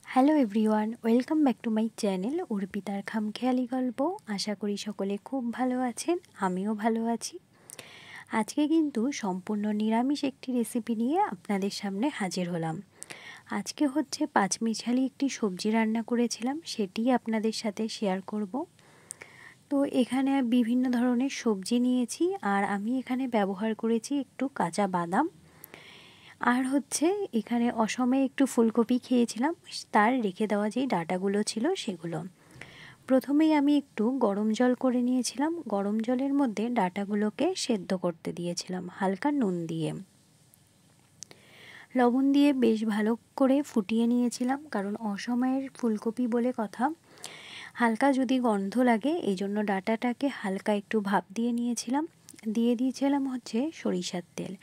Hello everyone, welcome back to my channel অর্পিতার খামখেয়ালি গল্প। আশা করি সকলে খুব ভালো আছেন, আমিও ভালো আছি। আজকে কিন্তু সম্পূর্ণ নিরামিষ একটি রেসিপি নিয়ে আপনাদের সামনে হাজির হলাম। আজকে হচ্ছে পাঁচমিশালি একটি সবজি রান্না করেছিলাম, সেটি আপনাদের সাথে শেয়ার করব। তো এখানে বিভিন্ন ধরনের সবজি নিয়েছি, আর আমি এখানে ব্যবহার করেছি একটু কাঁচা বাদাম, আর হচ্ছে এখানে অসময়ে একটু ফুলকপি খেয়েছিলাম, তার রেখে দেওয়া যেই ডাঁটাগুলো ছিল সেগুলো। প্রথমেই আমি একটু গরম জল করে নিয়েছিলাম, গরম জলের মধ্যে ডাঁটাগুলোকে সেদ্ধ করতে দিয়েছিলাম হালকা নুন দিয়ে, লবণ দিয়ে বেশ ভালো করে ফুটিয়ে নিয়েছিলাম, কারণ অসময়ের ফুলকপি বলে কথা, হালকা যদি গন্ধ লাগে এই জন্য ডাঁটাটাকে হালকা একটু ভাপ দিয়ে নিয়েছিলাম। দিয়ে দিয়েছিলাম হচ্ছে সরিষার তেল।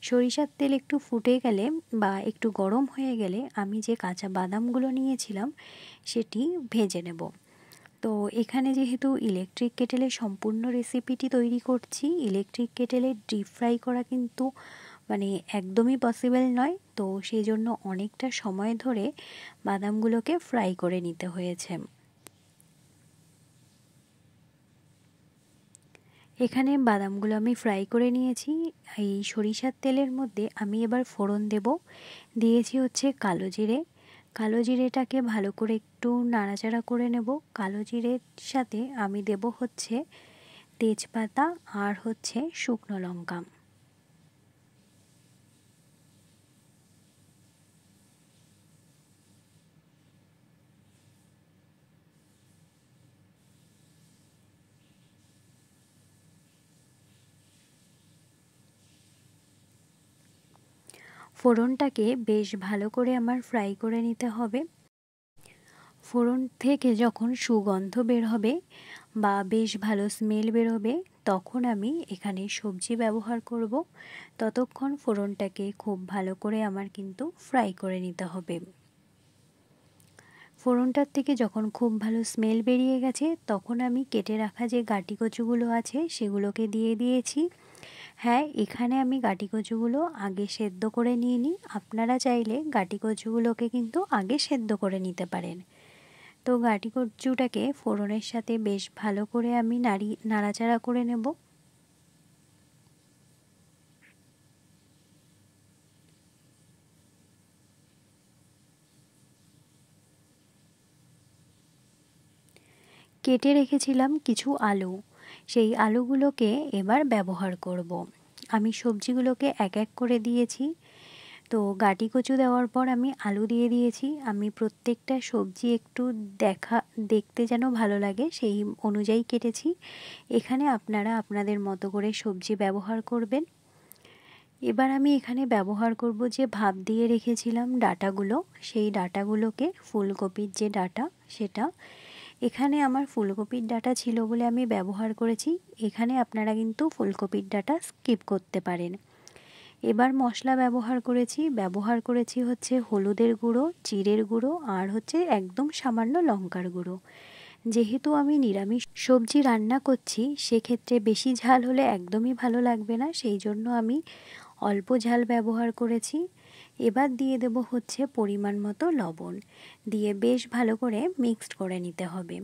সরিষার তেল একটু ফুটে গেলে বা একটু গরম হয়ে গেলে আমি যে কাঁচা বাদামগুলো নিয়েছিলাম সেটি ভেজে নেব। তো এখানে যেহেতু ইলেকট্রিক কেটেলে সম্পূর্ণ রেসিপিটি তৈরি করছি, ইলেকট্রিক কেটেলে ডিপ ফ্রাই করা কিন্তু একদমই পসিবল নয়, তো সেই জন্য অনেকটা সময় ধরে বাদামগুলোকে ফ্রাই করে নিতে হয়েছে। এখানে বাদামগুলো আমি ফ্রাই করে নিয়েছি। এই সরিষার তেলের মধ্যে আমি এবার ফোড়ন দেব। দিয়েছি হচ্ছে কালো জিরে। কালো জিরেটাকে ভালো করে একটু নাড়াচাড়া করে নেব। কালো জিরের সাথে আমি দেব হচ্ছে তেজপাতা আর হচ্ছে শুকনো লঙ্কা। ফোড়নটাকে বেশ ভালো করে আমার ফ্রাই করে নিতে হবে। ফোড়ন থেকে যখন সুগন্ধ বের হবে বা বেশ ভালো স্মেল বের হবে, তখন আমি এখানে সবজি ব্যবহার করব। ততক্ষণ ফোড়নটাকে খুব ভালো করে আমার কিন্তু ফ্রাই করে নিতে হবে। ফোড়নটার থেকে যখন খুব ভালো স্মেল বেরিয়ে গেছে, তখন আমি কেটে রাখা যে গাটি কচুগুলো আছে সেগুলোকে দিয়ে দিয়েছি। হ্যাঁ, এখানে আমি গাটি কচুগুলো আগে সেদ্ধ করে নিইনি, আপনারা চাইলে গাটি কচুগুলোকে কিন্তু আগে সেদ্ধ করে নিতে পারেন। তো গাটি কচুটাকে ফোড়নের সাথে বেশ ভালো করে আমি নাড়াচাড়া করে নেব। কেটে রেখেছিলাম কিছু আলু, সেই আলুগুলোকে এবার ব্যবহার করব। আমি সবজিগুলোকে এক এক করে দিয়েছি। তো গাটি কচু দেওয়ার পর আমি আলু দিয়ে দিয়েছি। আমি প্রত্যেকটা সবজি একটু দেখতে যেন ভালো লাগে সেই অনুযায়ী কেটেছি। এখানে আপনারা আপনাদের মতো করে সবজি ব্যবহার করবেন। এবার আমি এখানে ব্যবহার করব যে ভাপ দিয়ে রেখেছিলাম ডাঁটাগুলো, সেই ডাঁটাগুলোকে, ফুলকপির যে ডাঁটা সেটা, এখানে আমার ফুলকপির ডাঁটা ছিল বলে আমি ব্যবহার করেছি। এখানে আপনারা কিন্তু ফুলকপির ডাঁটা স্কিপ করতে পারেন। এবার মশলা ব্যবহার করেছি হচ্ছে হলুদের গুঁড়ো, জিরের গুঁড়ো আর হচ্ছে একদম সামান্য লঙ্কার গুঁড়ো। যেহেতু আমি নিরামিষ সবজি রান্না করছি, সেক্ষেত্রে বেশি ঝাল হলে একদমই ভালো লাগবে না, সেই জন্য আমি অল্প ঝাল ব্যবহার করেছি। এবার দিয়ে দেব হচ্ছে পরিমাণ মতো লবণ, দিয়ে বেশ ভালো করে মিক্সড করে নিতে হবে।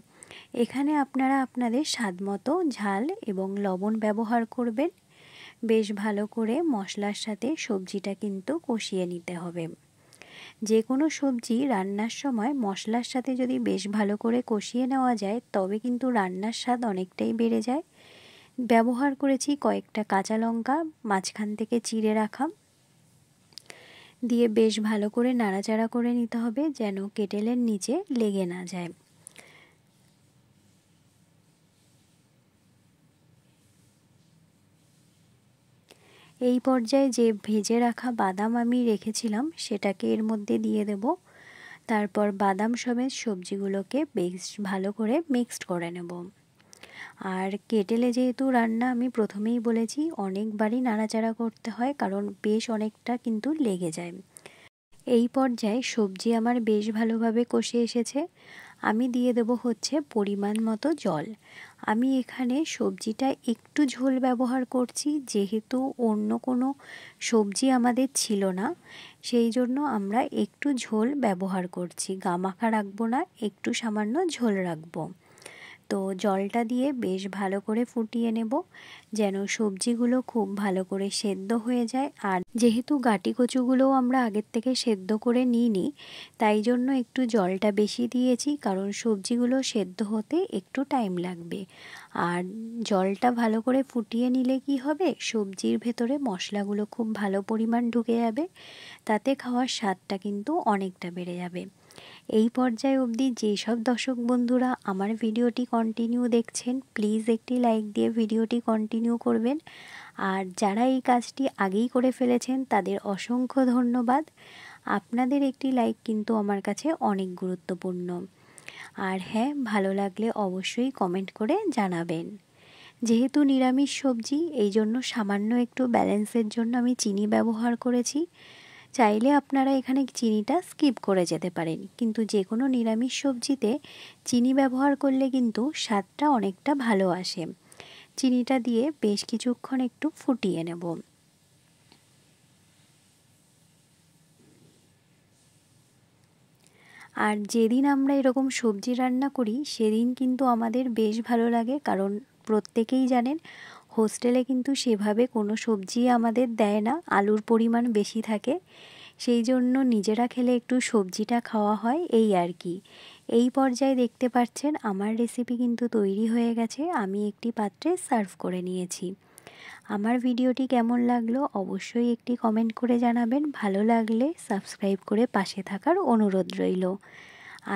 এখানে আপনারা আপনাদের স্বাদ মতো ঝাল এবং লবণ ব্যবহার করবেন। বেশ ভালো করে মশলার সাথে সবজিটা কিন্তু কষিয়ে নিতে হবে। যে কোনো সবজি রান্নার সময় মশলার সাথে যদি বেশ ভালো করে কষিয়ে নেওয়া যায়, তবে কিন্তু রান্নার স্বাদ অনেকটাই বেড়ে যায়। ব্যবহার করেছি কয়েকটা কাঁচা লঙ্কা মাঝখান থেকে চিড়ে রাখা, দিয়ে বেশ ভালো করে নাড়াচাড়া করে নিতে হবে যেন কেটেলের নিচে লেগে না যায়। এই পর্যায়ে যে ভেজে রাখা বাদাম আমি রেখেছিলাম সেটাকে এর মধ্যে দিয়ে দেব। তারপর বাদাম সমেত সবজিগুলোকে বেশ ভালো করে মিক্সড করে নেব। আর কেটেলে যেহেতু রান্না, আমি প্রথমেই বলেছি অনেকবারই নাড়াচাড়া করতে হয়, কারণ বেশ অনেকটা কিন্তু লেগে যায়। এই পর্যায়ে সবজি আমার বেশ ভালোভাবে কষে এসেছে। আমি দিয়ে দেব হচ্ছে পরিমাণ মতো জল। আমি এখানে সবজিটা একটু ঝোল ব্যবহার করছি, যেহেতু অন্য কোনো সবজি আমাদের ছিল না, সেই জন্য আমরা একটু ঝোল ব্যবহার করছি। গামাখা রাখবো না, একটু সামান্য ঝোল রাখবো। তো জলটা দিয়ে বেশ ভালো করে ফুটিয়ে নেব, যেন সবজিগুলো খুব ভালো করে সেদ্ধ হয়ে যায়। আর যেহেতু গাটি কচুগুলোও আমরা আগের থেকে সেদ্ধ করে নিইনি, তাই জন্য একটু জলটা বেশি দিয়েছি, কারণ সবজিগুলো সেদ্ধ হতে একটু টাইম লাগবে। আর জলটা ভালো করে ফুটিয়ে নিলে কি হবে, সবজির ভেতরে মশলাগুলো খুব ভালো পরিমাণ ঢুকে যাবে, তাতে খাওয়ার স্বাদটা কিন্তু অনেকটা বেড়ে যাবে। এই পর্যায়ে অবধি যেসব দর্শক বন্ধুরা আমার ভিডিওটি কন্টিনিউ দেখছেন, প্লিজ একটি লাইক দিয়ে ভিডিওটি কন্টিনিউ করবেন। আর যারা এই কাজটি আগেই করে ফেলেছেন তাদের অসংখ্য ধন্যবাদ। আপনাদের একটি লাইক কিন্তু আমার কাছে অনেক গুরুত্বপূর্ণ। আর হ্যাঁ, ভালো লাগলে অবশ্যই কমেন্ট করে জানাবেন। যেহেতু নিরামিষ সবজি, এই জন্য সামান্য একটু ব্যালেন্সের জন্য আমি চিনি ব্যবহার করেছি। চাইলে আপনারা এখানে চিনিটা স্কিপ করে যেতে পারেন, কিন্তু যে কোনো নিরামিষ সবজিতে চিনি ব্যবহার করলে কিন্তু স্বাদটা অনেকটা ভালো আসে। চিনিটা দিয়ে বেশ কিছুক্ষণ একটু ফুটিয়ে নেব। আর যেদিন আমরা এরকম সবজি রান্না করি সেদিন কিন্তু আমাদের বেশ ভালো লাগে, কারণ প্রত্যেকেই জানেন হোস্টেলে কিন্তু সেভাবে কোনো সবজি আমাদের দেয় না, আলুর পরিমাণ বেশি থাকে, সেই জন্য নিজেরা খেলে একটু সবজিটা খাওয়া হয়, এই আর কি। এই পর্যায়ে দেখতে পাচ্ছেন আমার রেসিপি কিন্তু তৈরি হয়ে গেছে, আমি একটি পাত্রে সার্ভ করে নিয়েছি। আমার ভিডিওটি কেমন লাগলো অবশ্যই একটি কমেন্ট করে জানাবেন, ভালো লাগলে সাবস্ক্রাইব করে পাশে থাকার অনুরোধ রইল।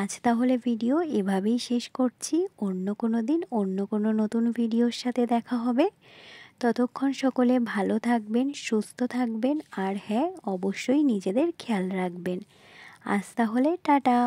আজ তাহলে ভিডিও এভাবেই শেষ করছি, অন্য কোনো দিন অন্য কোনো নতুন ভিডিওর সাথে দেখা হবে। ততক্ষণ সকলে ভালো থাকবেন, সুস্থ থাকবেন, আর হ্যাঁ, অবশ্যই নিজেদের খেয়াল রাখবেন। আজ তাহলে টাটা।